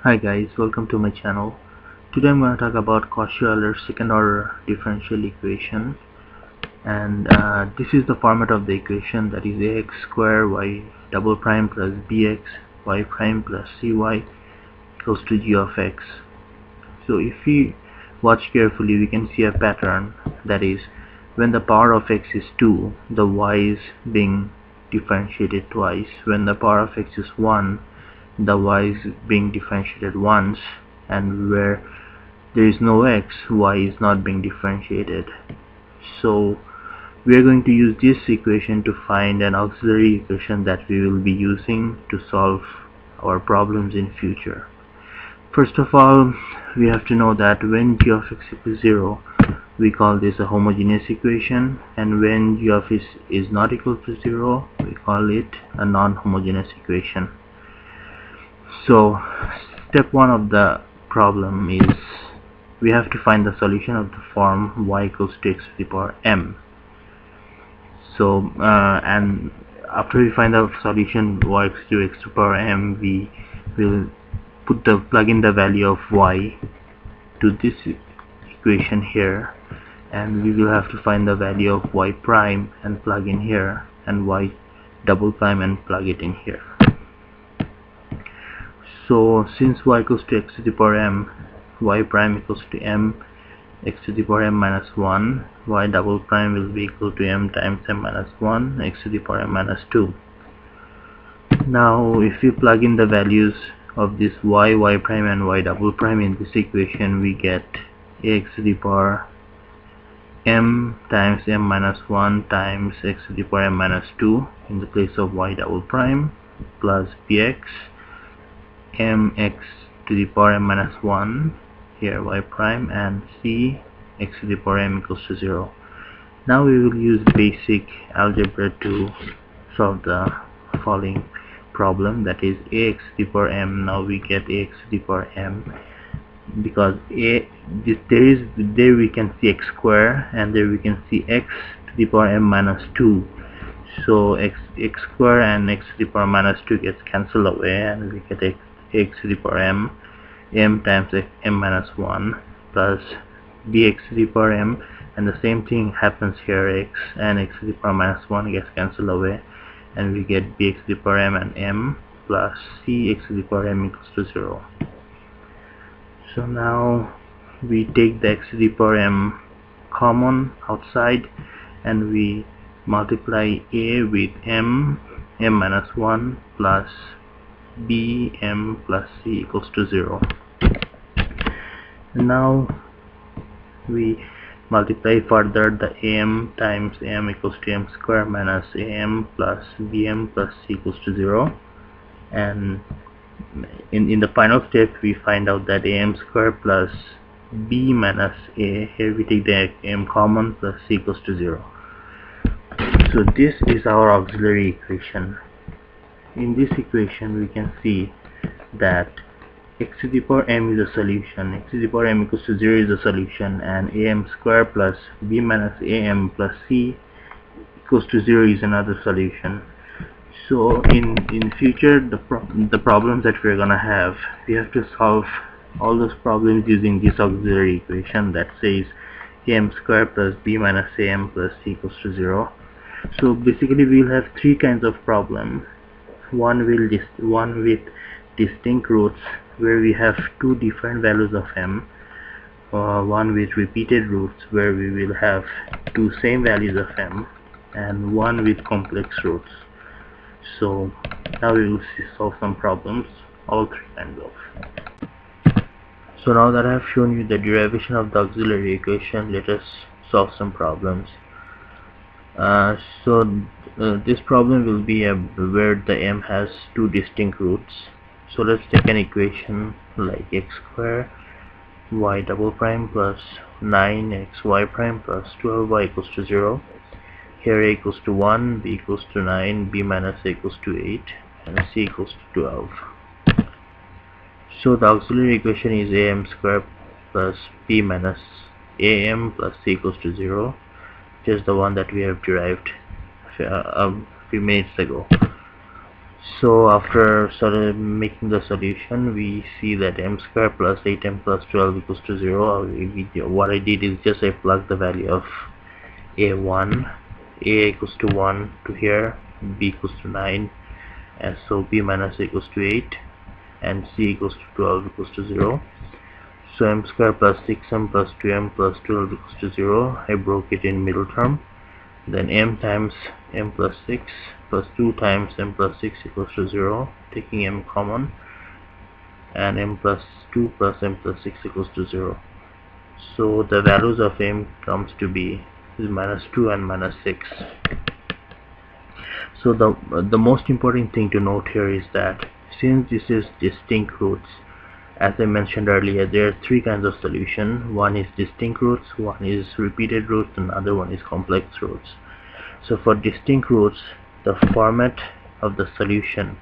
Hi guys, welcome to my channel. Today I'm going to talk about Cauchy Euler second order differential equation, and this is the format of the equation, that is ax square y double prime plus bx y prime plus cy equals to g of x. So if we watch carefully, we can see a pattern, that is, when the power of x is 2, the y is being differentiated twice. When the power of x is 1, the y is being differentiated once, and where there is no x, y is not being differentiated. So we are going to use this equation to find an auxiliary equation that we will be using to solve our problems in future. First of all, we have to know that when g of x equals 0, we call this a homogeneous equation, and when g of x is not equal to 0, we call it a non-homogeneous equation. So step 1 of the problem is we have to find the solution of the form y equals to x to the power m. So and after we find the solution y equals to x to the power m, we will plug in the value of y to this equation here, and we will have to find the value of y prime and plug in here, and y double prime and plug it in here. So since y equals to x to the power m, y prime equals to m x to the power m minus 1, y double prime will be equal to m times m minus 1 x to the power m minus 2. Now if we plug in the values of this y prime and y double prime in this equation, we get ax to the power m times m minus 1 times x to the power m minus 2 in the place of y double prime, plus bx mx to the power m minus 1 here y prime, and c x to the power m equals to 0. Now we will use basic algebra to solve the following problem, that is ax to the power m. Now we get ax to the power m because there we can see x square, and there we can see x to the power m minus 2. So x square and x to the power minus 2 gets cancelled away, and we get x to the power m times m minus 1 plus bx to the power m, and the same thing happens here, x and x to the power minus 1 gets cancelled away, and we get bx to the power m and m plus c x to the power m equals to 0. So now we take the x to the power m common outside, and we multiply a with m minus 1 plus b m plus c equals to 0. Now we multiply further the am times m equals to m square minus am plus bm plus c equals to 0, and in the final step we find out that am square plus b minus a, here we take the m common, plus c equals to 0. So this is our auxiliary equation. In this equation we can see that x to the power m is a solution, x to the power m equals to 0 is a solution, and am square plus b minus am plus c equals to 0 is another solution. So in future, the problems that we're gonna have, we have to solve all those problems using this auxiliary equation that says am square plus b minus am plus c equals to 0. So basically we'll have three kinds of problems. One with distinct roots, where we have two different values of m, one with repeated roots, where we will have two same values of m, and one with complex roots. So now we will solve some problems, all three kinds of. So now that I have shown you the derivation of the auxiliary equation, let us solve some problems. This problem will be where the m has two distinct roots. So let's take an equation like x square y double prime plus 9xy prime plus 12y equals to 0. Here a equals to 1, b equals to 9, b minus a equals to 8, and c equals to 12. So the auxiliary equation is am square plus b minus am plus c equals to 0, just the one that we have derived a few minutes ago. So after sort of making the solution, we see that m square plus 8m plus 12 equals to 0. What I did is just I plugged the value of a1, a equals to 1 to here, b equals to 9, and so b minus a equals to 8, and c equals to 12 equals to 0. So m square plus 6m plus 2m plus 12 equals to 0. I broke it in middle term. Then m times m plus 6 plus 2 times m plus 6 equals to 0, taking m common, and m plus 2 plus m plus 6 equals to 0. So the values of m comes to be is minus 2 and minus 6. So the most important thing to note here is that since this is distinct roots, as I mentioned earlier, there are three kinds of solution. One is distinct roots, one is repeated roots, and another one is complex roots. So for distinct roots, the format of the solution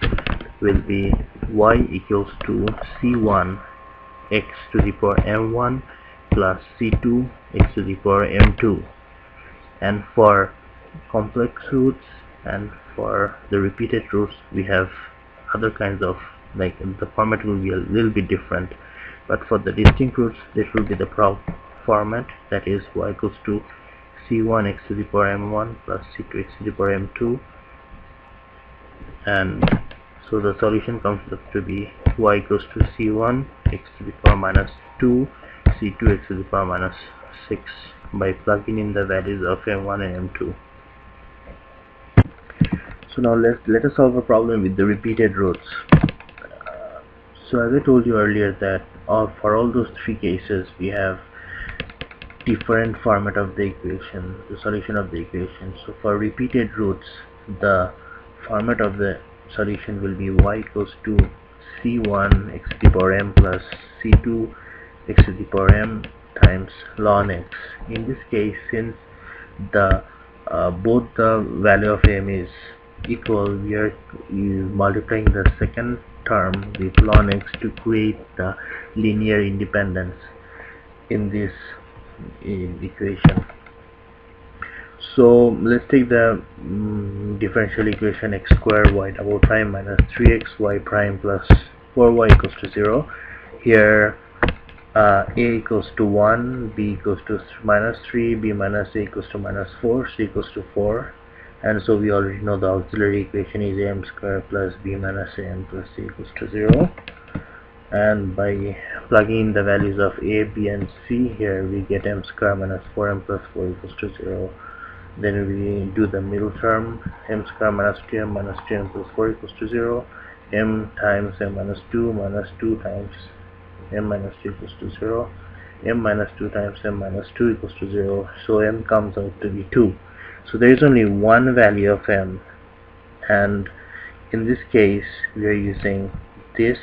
will be y equals to c1 x to the power m1 plus c2 x to the power m2. And for complex roots and for the repeated roots, we have other kinds of, like, the format will be a little bit different, but for the distinct roots this will be the format, that is y equals to c1 x to the power m1 plus c2 x to the power m2. And so the solution comes up to be y equals to c1 x to the power minus 2 c2 x to the power minus 6 by plugging in the values of m1 and m2. So now let us solve a problem with the repeated roots. So as I told you earlier that for all those three cases we have different format of the equation, the solution of the equation. So for repeated roots, the format of the solution will be y equals to c1 x to the power m plus c2 x to the power m times ln x. In this case, since the both the value of m is equal, we are multiplying the second term with ln x to create the linear independence in this equation. So let's take the differential equation x square y double prime minus 3xy prime plus 4y equals to 0. Here a equals to 1, b equals to minus 3, b minus a equals to minus 4, c equals to 4. And so we already know the auxiliary equation is m square plus b minus am plus c equals to 0. And by plugging in the values of a, b and c here, we get m square minus 4m plus 4 equals to 0. Then we do the middle term, m square minus 2m minus 2m plus 4 equals to 0. m times m minus 2 times m minus 2 equals to 0. m minus 2 times m minus 2 equals to 0. So m comes out to be 2. So there is only one value of m, and in this case we are using this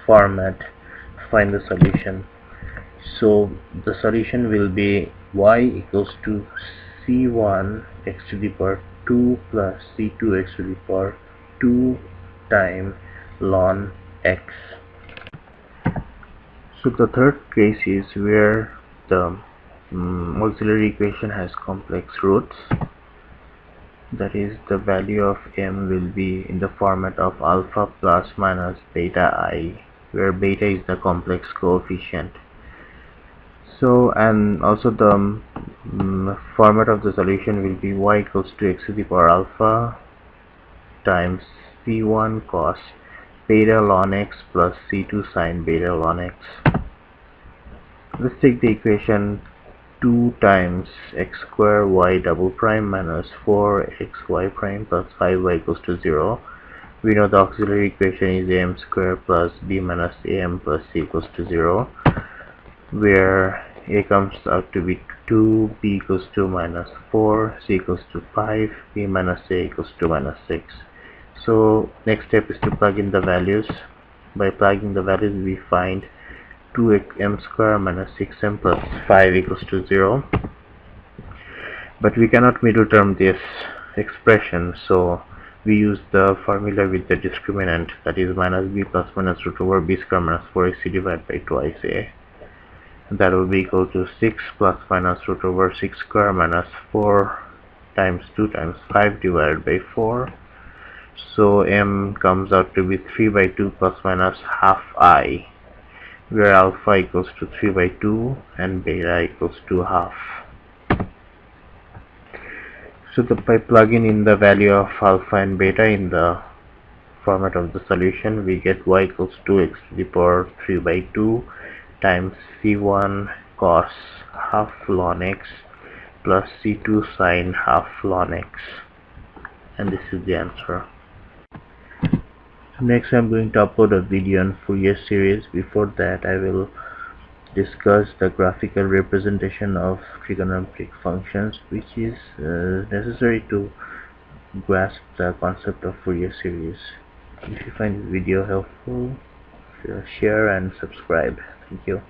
format to find the solution. So the solution will be y equals to c1 x to the power 2 plus c2 x to the power 2 times ln x. So the third case is where the auxiliary equation has complex roots. That is, the value of m will be in the format of alpha plus minus beta I, where beta is the complex coefficient. So, and also the format of the solution will be y equals to x to the power alpha times c1 cos beta ln x plus c2 sin beta ln x. Let's take the equation 2 times x square y double prime minus 4xy prime plus 5y equals to 0. We know the auxiliary equation is am square plus b minus am plus c equals to 0, where a comes out to be 2, b equals to minus 4, c equals to 5, b minus a equals to minus 6. So next step is to plug in the values. By plugging the values, we find 2m square minus 6m plus 5 equals to 0. But we cannot middle term this expression, so we use the formula with the discriminant, that is minus b plus minus root over b square minus 4ac divided by twice a. That will be equal to 6 plus minus root over 6 square minus 4 times 2 times 5 divided by 4. So m comes out to be 3 by 2 plus minus half I, where alpha equals to 3 by 2 and beta equals to half. So by plugging in the value of alpha and beta in the format of the solution, we get y equals to x to the power 3 by 2 times c1 cos half ln x plus c2 sin half ln x, and this is the answer. Next, I'm going to upload a video on Fourier series. Before that, I will discuss the graphical representation of trigonometric functions, which is necessary to grasp the concept of Fourier series. If you find this video helpful, share and subscribe. Thank you.